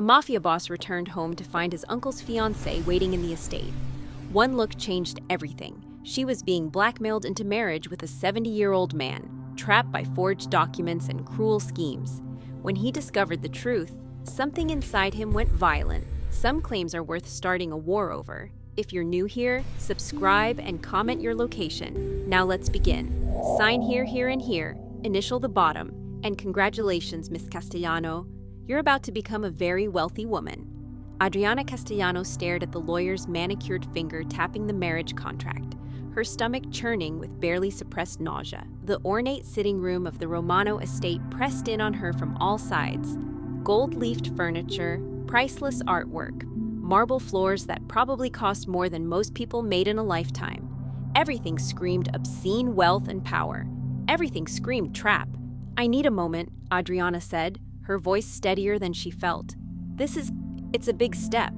A mafia boss returned home to find his uncle's fiancée waiting in the estate. One look changed everything. She was being blackmailed into marriage with a 70-year-old man, trapped by forged documents and cruel schemes. When he discovered the truth, something inside him went violent. Some claims are worth starting a war over. If you're new here, subscribe and comment your location. Now let's begin. Sign here, here, and here. Initial the bottom. And congratulations, Miss Castellano. You're about to become a very wealthy woman. Adriana Castellano stared at the lawyer's manicured finger tapping the marriage contract, her stomach churning with barely suppressed nausea. The ornate sitting room of the Romano estate pressed in on her from all sides. Gold-leafed furniture, priceless artwork, marble floors that probably cost more than most people made in a lifetime. Everything screamed obscene wealth and power. Everything screamed trap. "I need a moment," Adriana said, her voice steadier than she felt. It's a big step."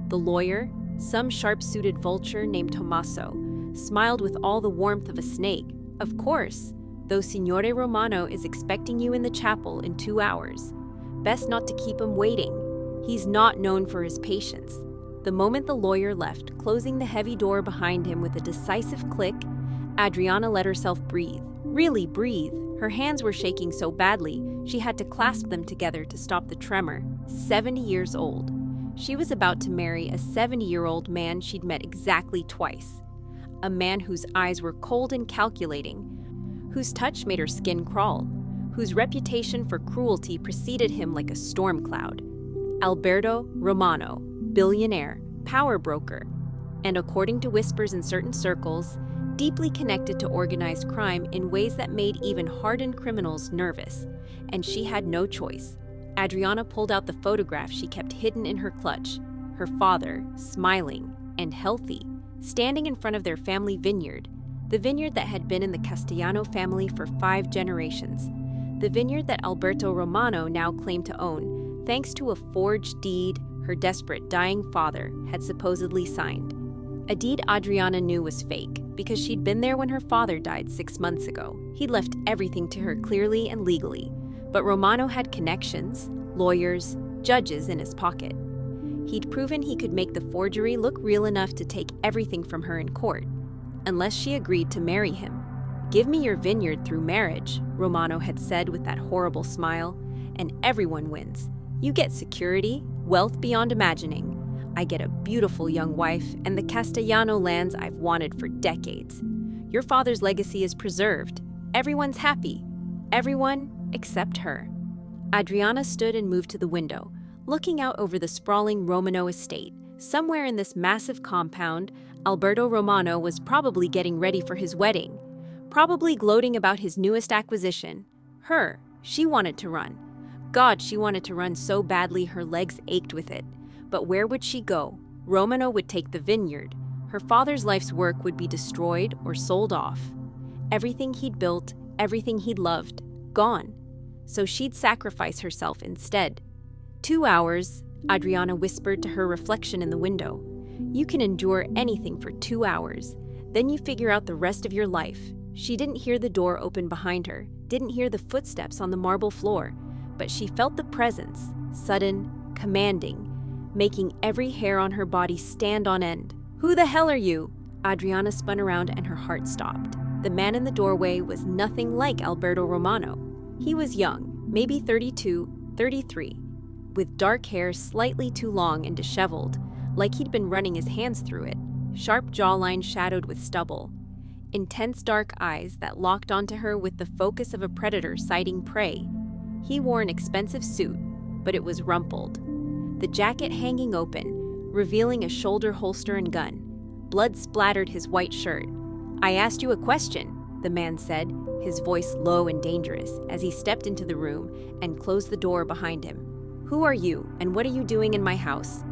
The lawyer, some sharp-suited vulture named Tommaso, smiled with all the warmth of a snake. "Of course, though Signore Romano is expecting you in the chapel in 2 hours. Best not to keep him waiting. He's not known for his patience." The moment the lawyer left, closing the heavy door behind him with a decisive click, Adriana let herself breathe. Really breathe. Her hands were shaking so badly, she had to clasp them together to stop the tremor. 70 years old. She was about to marry a 70-year-old man she'd met exactly twice. A man whose eyes were cold and calculating, whose touch made her skin crawl, whose reputation for cruelty preceded him like a storm cloud. Alberto Romano, billionaire, power broker, and according to whispers in certain circles, deeply connected to organized crime in ways that made even hardened criminals nervous. And she had no choice. Adriana pulled out the photograph she kept hidden in her clutch. Her father, smiling and healthy, standing in front of their family vineyard. The vineyard that had been in the Castellano family for 5 generations. The vineyard that Alberto Romano now claimed to own, thanks to a forged deed her desperate dying father had supposedly signed. A deed Adriana knew was fake, because she'd been there when her father died 6 months ago. He'd left everything to her clearly and legally. But Romano had connections, lawyers, judges in his pocket. He'd proven he could make the forgery look real enough to take everything from her in court, unless she agreed to marry him. "Give me your vineyard through marriage," Romano had said with that horrible smile, "and everyone wins. You get security, wealth beyond imagining. I get a beautiful young wife and the Castellano lands I've wanted for decades. Your father's legacy is preserved. Everyone's happy. Everyone except her." Adriana stood and moved to the window, looking out over the sprawling Romano estate. Somewhere in this massive compound, Alberto Romano was probably getting ready for his wedding, probably gloating about his newest acquisition. Her. She wanted to run. God, she wanted to run so badly her legs ached with it. But where would she go? Romano would take the vineyard. Her father's life's work would be destroyed or sold off. Everything he'd built, everything he'd loved, gone. So she'd sacrifice herself instead. 2 hours, Adriana whispered to her reflection in the window. You can endure anything for 2 hours. Then you figure out the rest of your life. She didn't hear the door open behind her, didn't hear the footsteps on the marble floor, but she felt the presence, sudden, commanding, making every hair on her body stand on end. "Who the hell are you?" Adriana spun around and her heart stopped. The man in the doorway was nothing like Alberto Romano. He was young, maybe 32, 33, with dark hair slightly too long and disheveled, like he'd been running his hands through it, sharp jawline shadowed with stubble, intense dark eyes that locked onto her with the focus of a predator sighting prey. He wore an expensive suit, but it was rumpled. The jacket hanging open, revealing a shoulder holster and gun. Blood splattered his white shirt. "I asked you a question," the man said, his voice low and dangerous, as he stepped into the room and closed the door behind him. "Who are you, and what are you doing in my house?"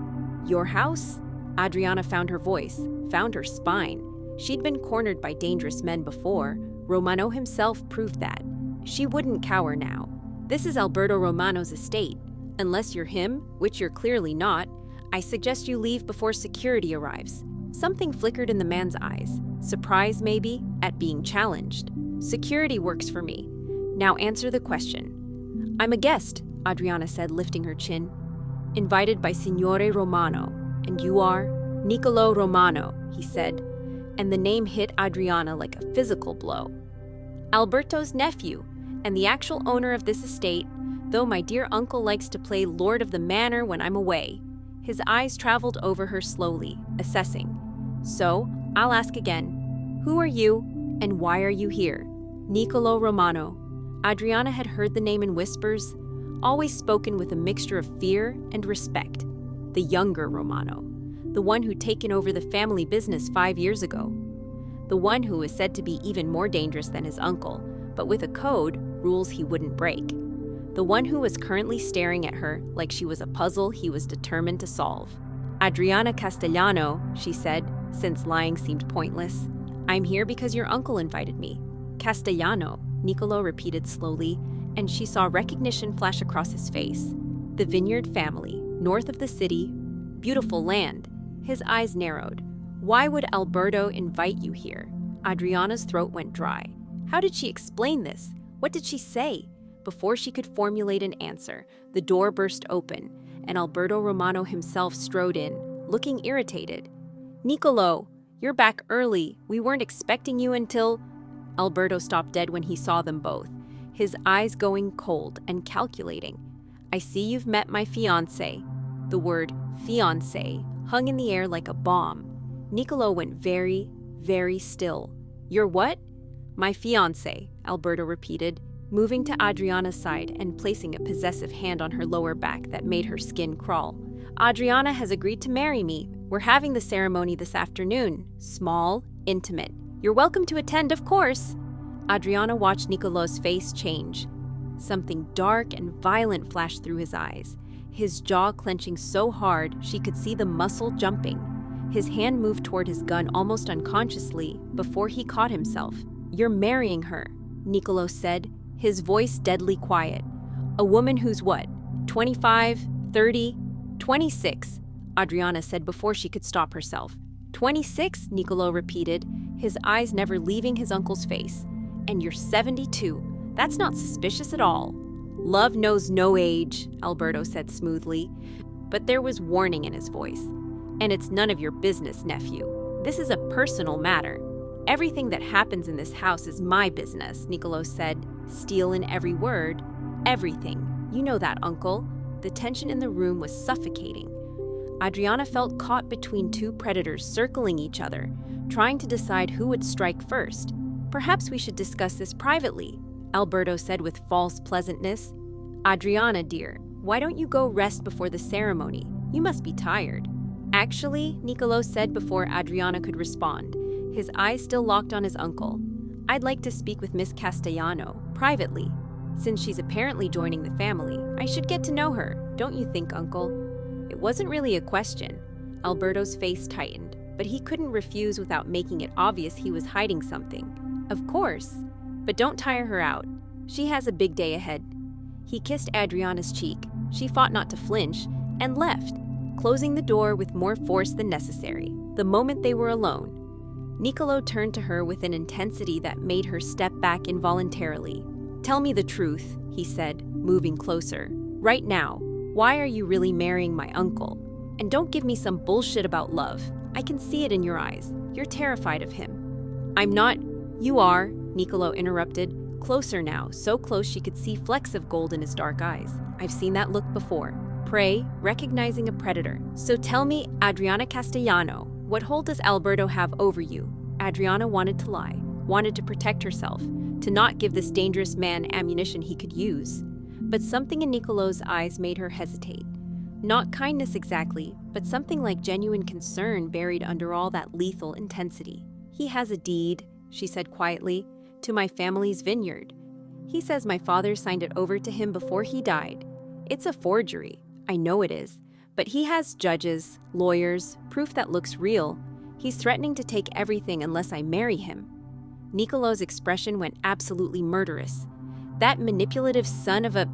"Your house?" Adriana found her voice, found her spine. She'd been cornered by dangerous men before. Romano himself proved that. She wouldn't cower now. "This is Alberto Romano's estate. Unless you're him, which you're clearly not, I suggest you leave before security arrives." Something flickered in the man's eyes. Surprise, maybe, at being challenged. "Security works for me. Now answer the question." "I'm a guest," Adriana said, lifting her chin. Invited by Signore Romano. And you are? Niccolò Romano, he said, and the name hit Adriana like a physical blow. Alberto's nephew, and the actual owner of this estate, though my dear uncle likes to play lord of the manor when I'm away. His eyes traveled over her slowly, assessing. So, I'll ask again, who are you, and why are you here? Niccolò Romano. Adriana had heard the name in whispers, always spoken with a mixture of fear and respect. The younger Romano, the one who'd taken over the family business 5 years ago. The one who was said to be even more dangerous than his uncle, but with a code, rules he wouldn't break. The one who was currently staring at her like she was a puzzle he was determined to solve. Adriana Castellano, she said, since lying seemed pointless. I'm here because your uncle invited me. Castellano, Niccolò repeated slowly, and she saw recognition flash across his face. The vineyard family, north of the city, beautiful land. His eyes narrowed. Why would Alberto invite you here? Adriana's throat went dry. How did she explain this? What did she say? Before she could formulate an answer, the door burst open, and Alberto Romano himself strode in, looking irritated. Niccolò, you're back early. We weren't expecting you until... Alberto stopped dead when he saw them both, his eyes going cold and calculating. I see you've met my fiancé. The word fiancé hung in the air like a bomb. Niccolò went very, very still. Your what? My fiancé, Alberto repeated, moving to Adriana's side and placing a possessive hand on her lower back that made her skin crawl. Adriana has agreed to marry me. We're having the ceremony this afternoon. Small, intimate. You're welcome to attend, of course. Adriana watched Niccolò's face change. Something dark and violent flashed through his eyes, his jaw clenching so hard she could see the muscle jumping. His hand moved toward his gun almost unconsciously before he caught himself. You're marrying her, Niccolò said, his voice deadly quiet. A woman who's what, 25, 30, 26, Adriana said before she could stop herself. 26, Niccolò repeated, his eyes never leaving his uncle's face. And you're 72. That's not suspicious at all. Love knows no age, Alberto said smoothly, but there was warning in his voice. And it's none of your business, nephew. This is a personal matter. Everything that happens in this house is my business, Niccolò said, steel in every word. Everything. You know that, uncle. The tension in the room was suffocating. Adriana felt caught between two predators circling each other, trying to decide who would strike first. Perhaps we should discuss this privately, Alberto said with false pleasantness. Adriana, dear, why don't you go rest before the ceremony? You must be tired. Actually, Niccolò said before Adriana could respond, his eyes still locked on his uncle. I'd like to speak with Miss Castellano, privately. Since she's apparently joining the family, I should get to know her, don't you think, uncle? It wasn't really a question. Alberto's face tightened, but he couldn't refuse without making it obvious he was hiding something. Of course, but don't tire her out. She has a big day ahead. He kissed Adriana's cheek. She fought not to flinch, and left, closing the door with more force than necessary. The moment they were alone, Niccolò turned to her with an intensity that made her step back involuntarily. Tell me the truth, he said, moving closer. Right now, why are you really marrying my uncle? And don't give me some bullshit about love. I can see it in your eyes. You're terrified of him. I'm not. You are, Niccolò interrupted. Closer now, so close she could see flecks of gold in his dark eyes. I've seen that look before. Prey, recognizing a predator. So tell me, Adriana Castellano, what hold does Alberto have over you? Adriana wanted to lie, wanted to protect herself, to not give this dangerous man ammunition he could use. But something in Niccolò's eyes made her hesitate. Not kindness exactly, but something like genuine concern buried under all that lethal intensity. He has a deed, she said quietly, to my family's vineyard. He says my father signed it over to him before he died. It's a forgery. I know it is. But he has judges, lawyers, proof that looks real. He's threatening to take everything unless I marry him. Niccolò's expression went absolutely murderous. That manipulative son of a...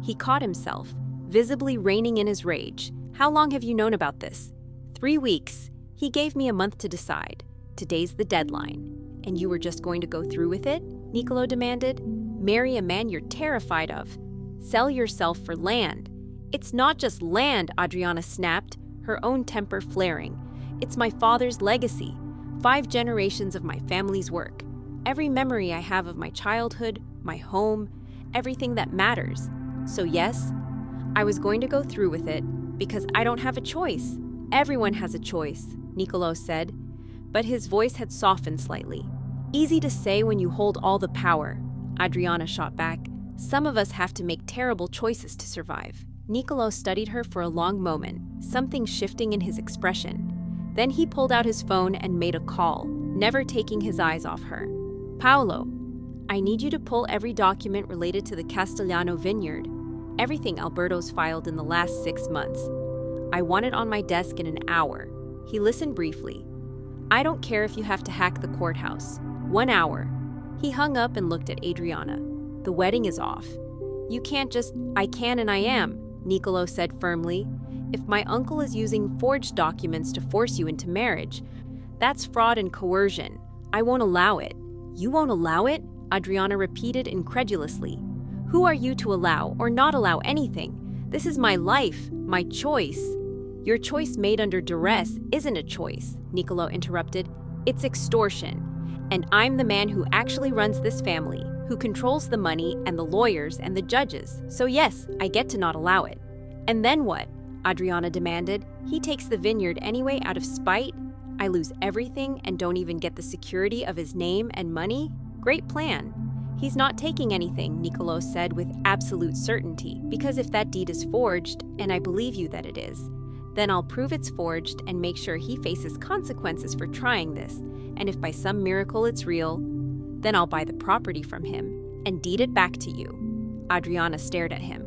He caught himself, visibly reining in his rage. How long have you known about this? 3 weeks. He gave me a month to decide. Today's the deadline. And you were just going to go through with it? Niccolò demanded. Marry a man you're terrified of. Sell yourself for land. It's not just land, Adriana snapped, her own temper flaring. It's my father's legacy, 5 generations of my family's work. Every memory I have of my childhood, my home, everything that matters. So yes, I was going to go through with it because I don't have a choice. Everyone has a choice, Niccolò said, but his voice had softened slightly. Easy to say when you hold all the power, Adriana shot back. Some of us have to make terrible choices to survive. Niccolò studied her for a long moment, something shifting in his expression. Then he pulled out his phone and made a call, never taking his eyes off her. Paolo, I need you to pull every document related to the Castellano vineyard. Everything Alberto's filed in the last 6 months. I want it on my desk in an hour. He listened briefly. I don't care if you have to hack the courthouse. 1 hour. He hung up and looked at Adriana. The wedding is off. You can't just, I can and I am, Niccolò said firmly. If my uncle is using forged documents to force you into marriage, that's fraud and coercion. I won't allow it. You won't allow it? Adriana repeated incredulously. Who are you to allow or not allow anything? This is my life, my choice. Your choice made under duress isn't a choice, Niccolò interrupted. It's extortion. And I'm the man who actually runs this family, who controls the money and the lawyers and the judges. So yes, I get to not allow it. And then what? Adriana demanded. He takes the vineyard anyway out of spite? I lose everything and don't even get the security of his name and money? Great plan. He's not taking anything, Niccolò said with absolute certainty, because if that deed is forged, and I believe you that it is, then I'll prove it's forged and make sure he faces consequences for trying this, and if by some miracle it's real, then I'll buy the property from him and deed it back to you. Adriana stared at him.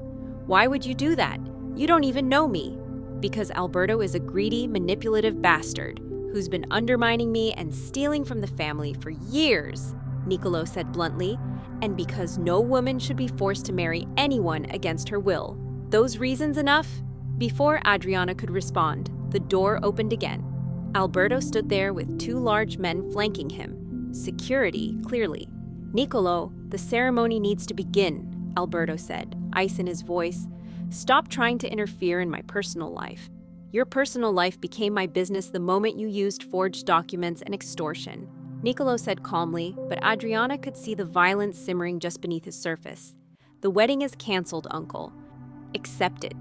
Why would you do that? You don't even know me. Because Alberto is a greedy, manipulative bastard who's been undermining me and stealing from the family for years, Niccolò said bluntly, and because no woman should be forced to marry anyone against her will. Those reasons enough? Before Adriana could respond, the door opened again. Alberto stood there with 2 large men flanking him. Security, clearly. Niccolò, the ceremony needs to begin, Alberto said, ice in his voice. Stop trying to interfere in my personal life. Your personal life became my business the moment you used forged documents and extortion. Niccolò said calmly, but Adriana could see the violence simmering just beneath his surface. The wedding is canceled, uncle. Accept it.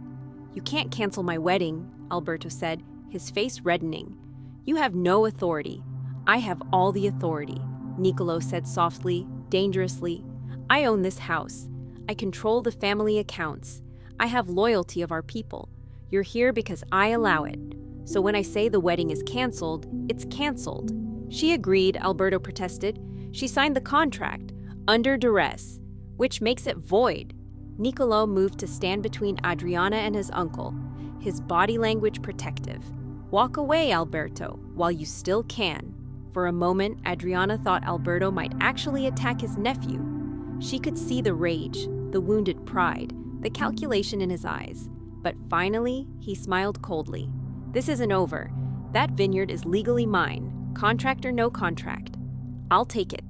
You can't cancel my wedding, Alberto said, his face reddening. You have no authority. I have all the authority, Niccolò said softly, dangerously. I own this house. I control the family accounts. I have loyalty of our people. You're here because I allow it. So when I say the wedding is canceled, it's canceled. She agreed, Alberto protested. She signed the contract, under duress, which makes it void. Niccolò moved to stand between Adriana and his uncle, his body language protective. Walk away, Alberto, while you still can. For a moment, Adriana thought Alberto might actually attack his nephew. She could see the rage, the wounded pride, the calculation in his eyes. But finally, he smiled coldly. This isn't over. That vineyard is legally mine, contract or no contract. I'll take it.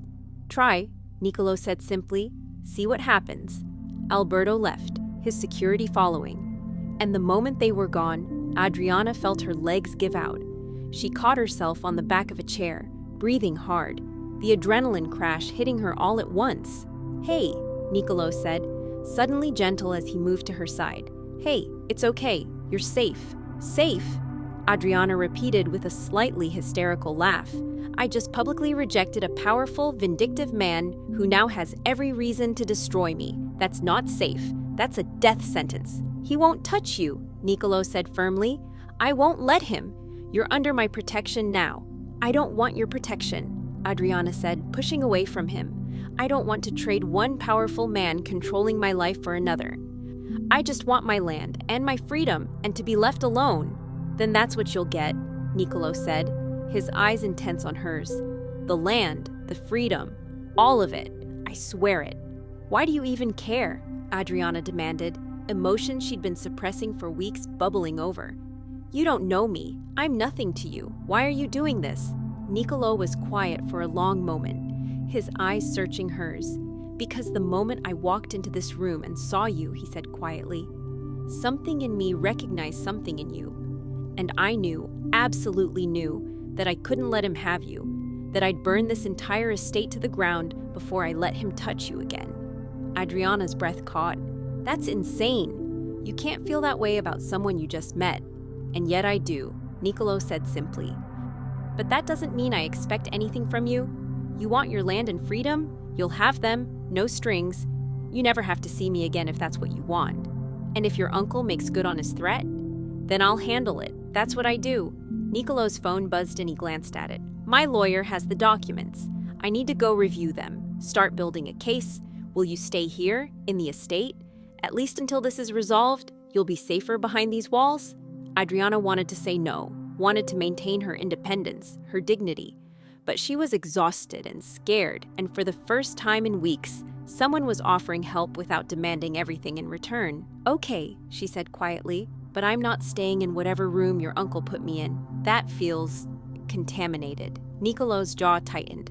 Try, Niccolò said simply. See what happens. Alberto left, his security following. And the moment they were gone, Adriana felt her legs give out. She caught herself on the back of a chair, breathing hard, the adrenaline crash hitting her all at once. Hey, Niccolò said, suddenly gentle as he moved to her side. Hey, it's okay. You're safe. Safe? Adriana repeated with a slightly hysterical laugh. I just publicly rejected a powerful, vindictive man who now has every reason to destroy me. That's not safe. That's a death sentence. He won't touch you, Niccolò said firmly. I won't let him. You're under my protection now. I don't want your protection, Adriana said, pushing away from him. I don't want to trade one powerful man controlling my life for another. I just want my land and my freedom and to be left alone. Then that's what you'll get, Niccolò said, his eyes intense on hers. The land, the freedom, all of it. I swear it. Why do you even care? Adriana demanded, emotion she'd been suppressing for weeks bubbling over. You don't know me. I'm nothing to you. Why are you doing this? Niccolò was quiet for a long moment, his eyes searching hers. Because the moment I walked into this room and saw you, he said quietly, Something in me recognized something in you. And I knew, absolutely knew, that I couldn't let him have you, that I'd burn this entire estate to the ground before I let him touch you again. Adriana's breath caught. That's insane. You can't feel that way about someone you just met. And yet I do, Niccolò said simply. But that doesn't mean I expect anything from you. You want your land and freedom? You'll have them, no strings. You never have to see me again if that's what you want. And if your uncle makes good on his threat, then I'll handle it. That's what I do. Niccolò's phone buzzed and he glanced at it. My lawyer has the documents. I need to go review them. Start building a case. Will you stay here, in the estate? At least until this is resolved, you'll be safer behind these walls? Adriana wanted to say no, wanted to maintain her independence, her dignity. But she was exhausted and scared, and for the first time in weeks, someone was offering help without demanding everything in return. Okay, she said quietly, but I'm not staying in whatever room your uncle put me in. That feels contaminated. Niccolò's jaw tightened.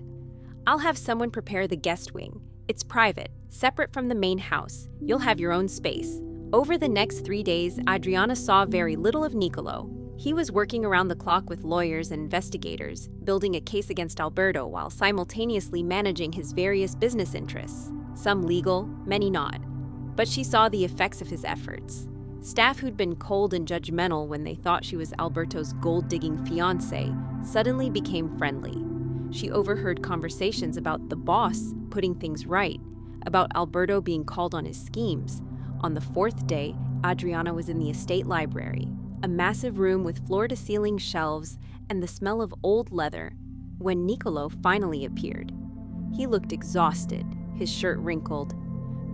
I'll have someone prepare the guest wing. It's private, separate from the main house. You'll have your own space. Over the next 3 days, Adriana saw very little of Niccolò. He was working around the clock with lawyers and investigators, building a case against Alberto while simultaneously managing his various business interests, some legal, many not. But she saw the effects of his efforts. Staff who'd been cold and judgmental when they thought she was Alberto's gold-digging fiancé suddenly became friendly. She overheard conversations about the boss putting things right, about Alberto being called on his schemes. On the 4th day, Adriana was in the estate library, a massive room with floor-to-ceiling shelves and the smell of old leather, when Niccolò finally appeared. He looked exhausted, his shirt wrinkled,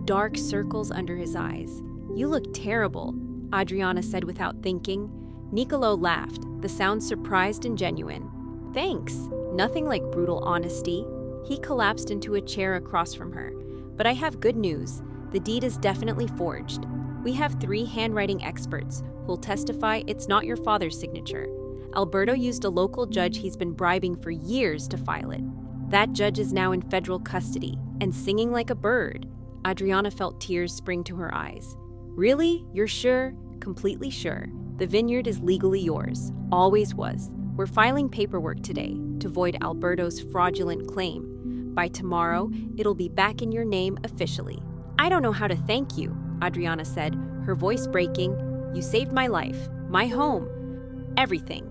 dark circles under his eyes. You look terrible, Adriana said without thinking. Niccolò laughed, the sound surprised and genuine. Thanks. Nothing like brutal honesty. He collapsed into a chair across from her. But I have good news. The deed is definitely forged. We have 3 handwriting experts who'll testify it's not your father's signature. Alberto used a local judge he's been bribing for years to file it. That judge is now in federal custody and singing like a bird. Adriana felt tears spring to her eyes. Really? You're sure? Completely sure. The vineyard is legally yours. Always was. We're filing paperwork today to void Alberto's fraudulent claim. By tomorrow, it'll be back in your name officially. I don't know how to thank you, Adriana said, her voice breaking. You saved my life, my home, everything.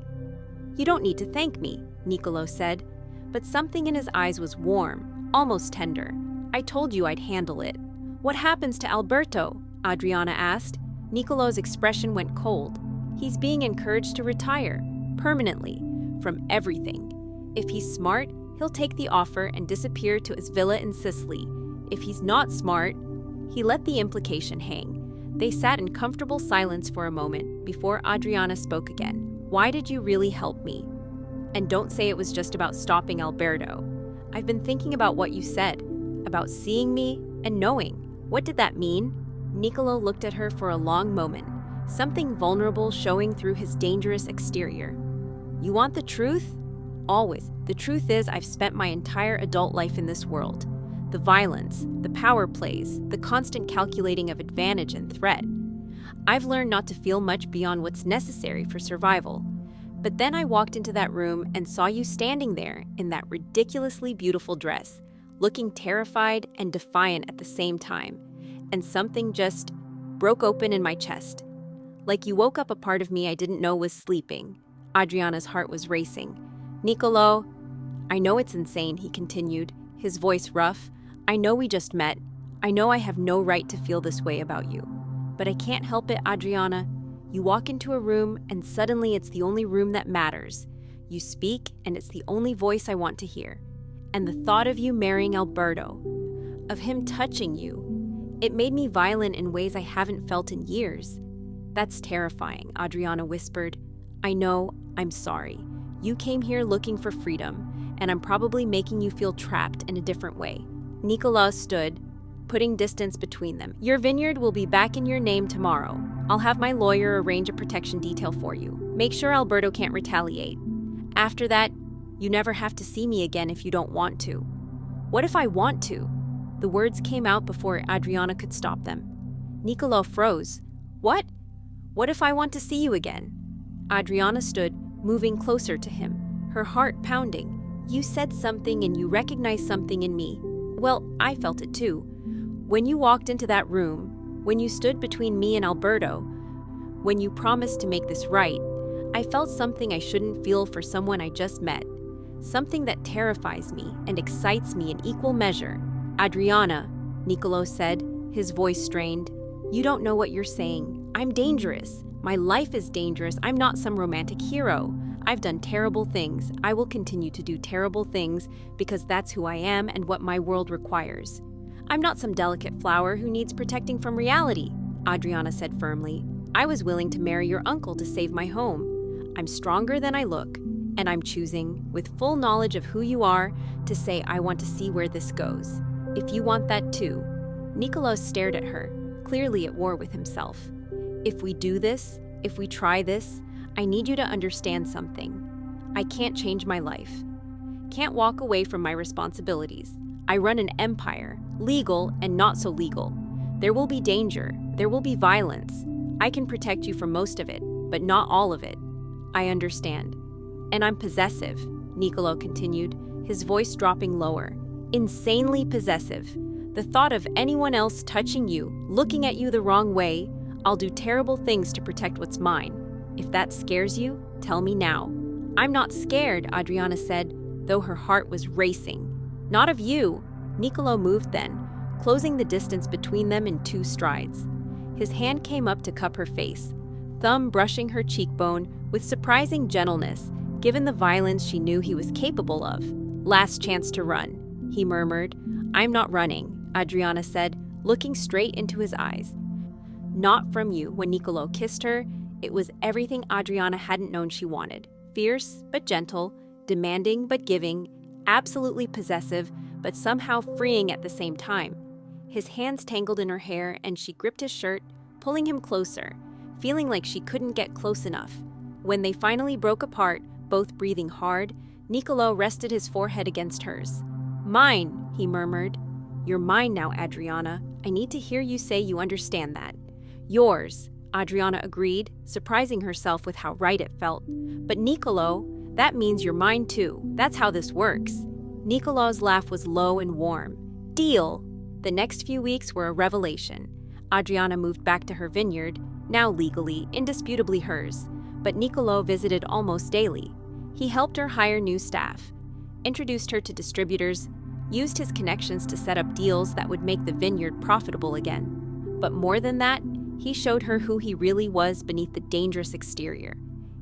You don't need to thank me, Niccolò said, but something in his eyes was warm, almost tender. I told you I'd handle it. What happens to Alberto? Adriana asked. Niccolò's expression went cold. He's being encouraged to retire, permanently, from everything. If he's smart, he'll take the offer and disappear to his villa in Sicily. If he's not smart, he let the implication hang. They sat in comfortable silence for a moment before Adriana spoke again. Why did you really help me? And don't say it was just about stopping Alberto. I've been thinking about what you said, about seeing me and knowing. What did that mean? Niccolò looked at her for a long moment, something vulnerable showing through his dangerous exterior. You want the truth? Always. The truth is I've spent my entire adult life in this world. The violence, the power plays, the constant calculating of advantage and threat. I've learned not to feel much beyond what's necessary for survival. But then I walked into that room and saw you standing there in that ridiculously beautiful dress, looking terrified and defiant at the same time. And something just broke open in my chest. Like you woke up a part of me I didn't know was sleeping. Adriana's heart was racing. Niccolò, I know it's insane, he continued, his voice rough. I know we just met. I know I have no right to feel this way about you. But I can't help it, Adriana. You walk into a room and suddenly it's the only room that matters. You speak and it's the only voice I want to hear. And the thought of you marrying Alberto, of him touching you, it made me violent in ways I haven't felt in years. That's terrifying, Adriana whispered. I know, I'm sorry. You came here looking for freedom, and I'm probably making you feel trapped in a different way. Niccolò stood, putting distance between them. Your vineyard will be back in your name tomorrow. I'll have my lawyer arrange a protection detail for you. Make sure Alberto can't retaliate. After that, you never have to see me again if you don't want to. What if I want to? The words came out before Adriana could stop them. Niccolò froze. What? What if I want to see you again? Adriana stood, moving closer to him, her heart pounding. You said something and you recognized something in me. Well, I felt it too. When you walked into that room, when you stood between me and Alberto, when you promised to make this right, I felt something I shouldn't feel for someone I just met. Something that terrifies me and excites me in equal measure. Adriana, Niccolò said, his voice strained. You don't know what you're saying. I'm dangerous. My life is dangerous. I'm not some romantic hero. I've done terrible things. I will continue to do terrible things because that's who I am and what my world requires. I'm not some delicate flower who needs protecting from reality, Adriana said firmly. I was willing to marry your uncle to save my home. I'm stronger than I look, and I'm choosing, with full knowledge of who you are, to say I want to see where this goes. If you want that too. Niccolò stared at her, clearly at war with himself. If we do this, if we try this, I need you to understand something. I can't change my life. Can't walk away from my responsibilities. I run an empire, legal and not so legal. There will be danger. There will be violence. I can protect you from most of it, but not all of it. I understand. And I'm possessive, Niccolò continued, his voice dropping lower. Insanely possessive. The thought of anyone else touching you, looking at you the wrong way, I'll do terrible things to protect what's mine. If that scares you, tell me now. I'm not scared, Adriana said, though her heart was racing. Not of you. Niccolò moved then, closing the distance between them in 2 strides. His hand came up to cup her face, thumb brushing her cheekbone with surprising gentleness, given the violence she knew he was capable of. Last chance to run, he murmured. I'm not running, Adriana said, looking straight into his eyes. Not from you. When Niccolò kissed her, it was everything Adriana hadn't known she wanted. Fierce but gentle, demanding but giving, absolutely possessive but somehow freeing at the same time. His hands tangled in her hair and she gripped his shirt, pulling him closer, feeling like she couldn't get close enough. When they finally broke apart, both breathing hard, Niccolò rested his forehead against hers. Mine, he murmured. You're mine now, Adriana. I need to hear you say you understand that. Yours, Adriana agreed, surprising herself with how right it felt. But Niccolò, that means you're mine too. That's how this works. Niccolò's laugh was low and warm. Deal! The next few weeks were a revelation. Adriana moved back to her vineyard, now legally, indisputably hers. But Niccolò visited almost daily. He helped her hire new staff, introduced her to distributors, used his connections to set up deals that would make the vineyard profitable again. But more than that, he showed her who he really was beneath the dangerous exterior.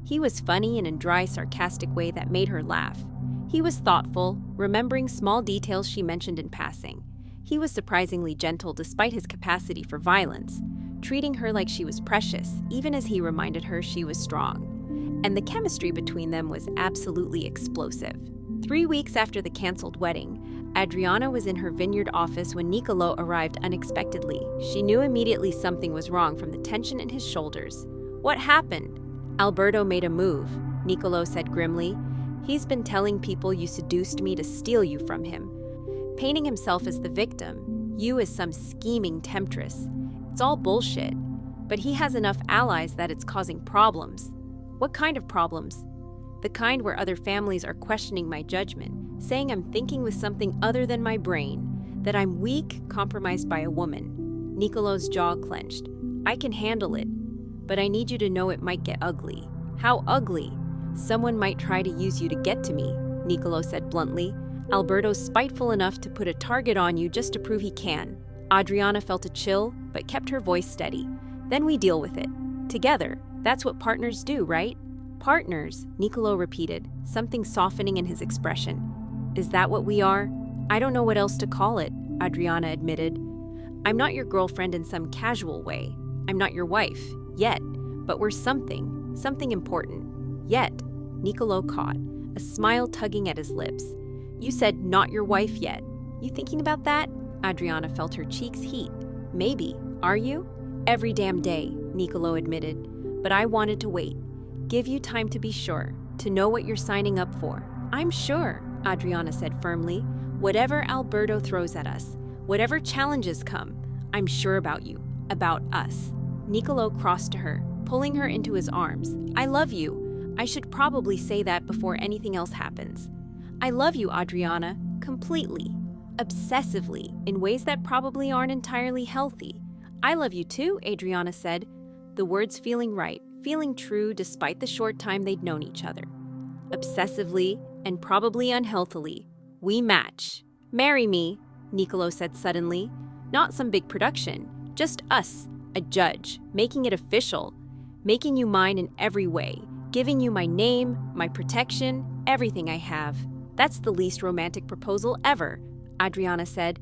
He was funny in a dry, sarcastic way that made her laugh. He was thoughtful, remembering small details she mentioned in passing. He was surprisingly gentle despite his capacity for violence, treating her like she was precious, even as he reminded her she was strong. And the chemistry between them was absolutely explosive. 3 weeks after the canceled wedding, Adriana was in her vineyard office when Niccolò arrived unexpectedly. She knew immediately something was wrong from the tension in his shoulders. What happened? Alberto made a move, Niccolò said grimly. He's been telling people you seduced me to steal you from him, painting himself as the victim, you as some scheming temptress. It's all bullshit, but he has enough allies that it's causing problems. What kind of problems? The kind where other families are questioning my judgment, saying I'm thinking with something other than my brain, that I'm weak, compromised by a woman. Niccolò's jaw clenched. I can handle it, but I need you to know it might get ugly. How ugly? Someone might try to use you to get to me, Niccolò said bluntly. Alberto's spiteful enough to put a target on you just to prove he can. Adriana felt a chill, but kept her voice steady. Then we deal with it. Together. That's what partners do, right? Partners, Niccolò repeated, something softening in his expression. Is that what we are? I don't know what else to call it, Adriana admitted. I'm not your girlfriend in some casual way. I'm not your wife, yet, but we're something important. Yet, Niccolò caught, a smile tugging at his lips. You said not your wife yet. You thinking about that? Adriana felt her cheeks heat. Maybe. Are you? Every damn day, Niccolò admitted. But I wanted to wait. Give you time to be sure, to know what you're signing up for. I'm sure, Adriana said firmly. Whatever Alberto throws at us, whatever challenges come, I'm sure about you, about us. Niccolò crossed to her, pulling her into his arms. I love you. I should probably say that before anything else happens. I love you, Adriana, completely, obsessively, in ways that probably aren't entirely healthy. I love you too, Adriana said, the words feeling right, feeling true despite the short time they'd known each other. Obsessively and probably unhealthily, we match. Marry me, Niccolò said suddenly. Not some big production, just us, a judge, making it official, making you mine in every way, giving you my name, my protection, everything I have. That's the least romantic proposal ever, Adriana said,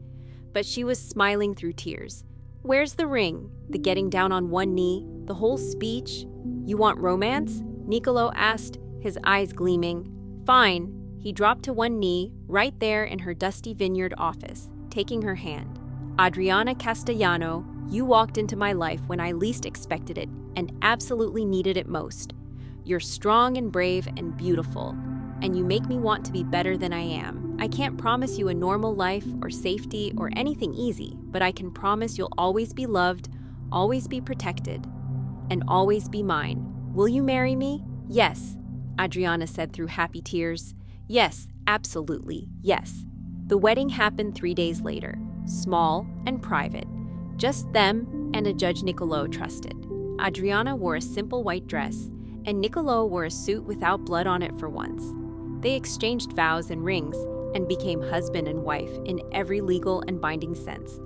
but she was smiling through tears. Where's the ring? The getting down on one knee? The whole speech? You want romance? Niccolò asked, his eyes gleaming. Fine. He dropped to one knee, right there in her dusty vineyard office, taking her hand. Adriana Castellano, you walked into my life when I least expected it and absolutely needed it most. You're strong and brave and beautiful, and you make me want to be better than I am. I can't promise you a normal life or safety or anything easy, but I can promise you'll always be loved, always be protected, and always be mine. Will you marry me? Yes, Adriana said through happy tears. Yes, absolutely, yes. The wedding happened 3 days later, small and private. Just them and a judge Niccolò trusted. Adriana wore a simple white dress, and Niccolò wore a suit without blood on it for once. They exchanged vows and rings and became husband and wife in every legal and binding sense.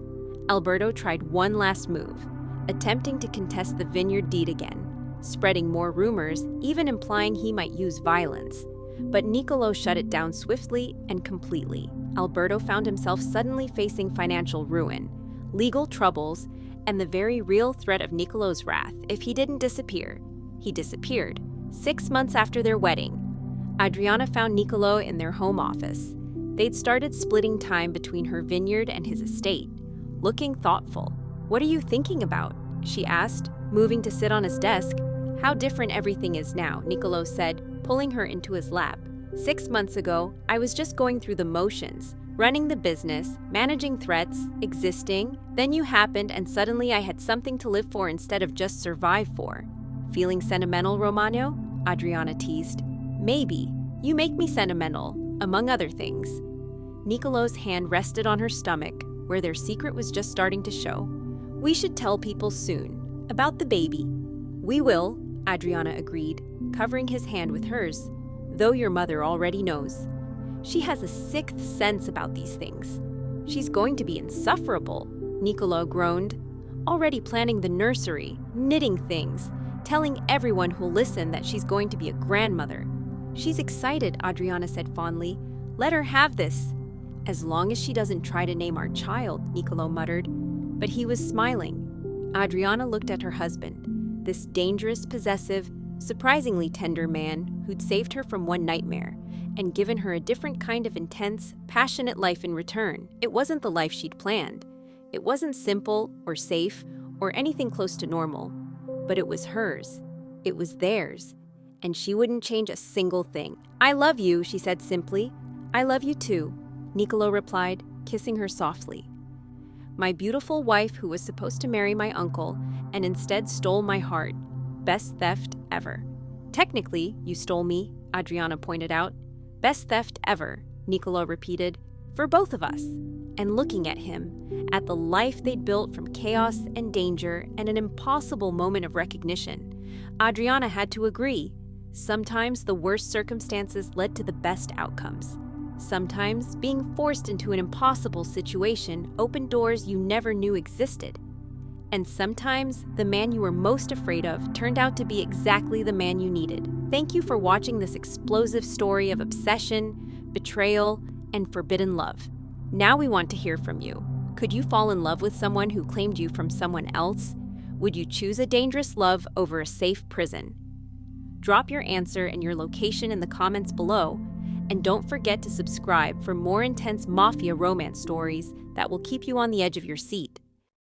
Alberto tried one last move, attempting to contest the vineyard deed again, spreading more rumors, even implying he might use violence. But Niccolò shut it down swiftly and completely. Alberto found himself suddenly facing financial ruin, legal troubles, and the very real threat of Niccolò's wrath if he didn't disappear. He disappeared. 6 months after their wedding, Adriana found Niccolò in their home office. They'd started splitting time between her vineyard and his estate, looking thoughtful. What are you thinking about? She asked, moving to sit on his desk. How different everything is now, Niccolò said, pulling her into his lap. 6 months ago, I was just going through the motions, running the business, managing threats, existing. Then you happened and suddenly I had something to live for instead of just survive for. Feeling sentimental, Romano? Adriana teased. Maybe. You make me sentimental, among other things. Niccolò's hand rested on her stomach, where their secret was just starting to show. We should tell people soon. About the baby. We will, Adriana agreed, covering his hand with hers, though your mother already knows. She has a sixth sense about these things. She's going to be insufferable, Niccolò groaned, already planning the nursery, knitting things, telling everyone who'll listen that she's going to be a grandmother. She's excited, Adriana said fondly. Let her have this. As long as she doesn't try to name our child, Niccolò muttered. But he was smiling. Adriana looked at her husband, this dangerous, possessive, surprisingly tender man who'd saved her from one nightmare and given her a different kind of intense, passionate life in return. It wasn't the life she'd planned. It wasn't simple or safe or anything close to normal. But it was hers. It was theirs. And she wouldn't change a single thing. I love you, she said simply. I love you too, Niccolò replied, kissing her softly. My beautiful wife who was supposed to marry my uncle and instead stole my heart. Best theft ever. Technically, you stole me, Adriana pointed out. Best theft ever, Niccolò repeated, for both of us. And looking at him, at the life they'd built from chaos and danger and an impossible moment of recognition, Adriana had to agree. Sometimes the worst circumstances led to the best outcomes. Sometimes being forced into an impossible situation opened doors you never knew existed. And sometimes the man you were most afraid of turned out to be exactly the man you needed. Thank you for watching this explosive story of obsession, betrayal, and forbidden love. Now we want to hear from you. Could you fall in love with someone who claimed you from someone else? Would you choose a dangerous love over a safe prison? Drop your answer and your location in the comments below, and don't forget to subscribe for more intense Mafia romance stories that will keep you on the edge of your seat.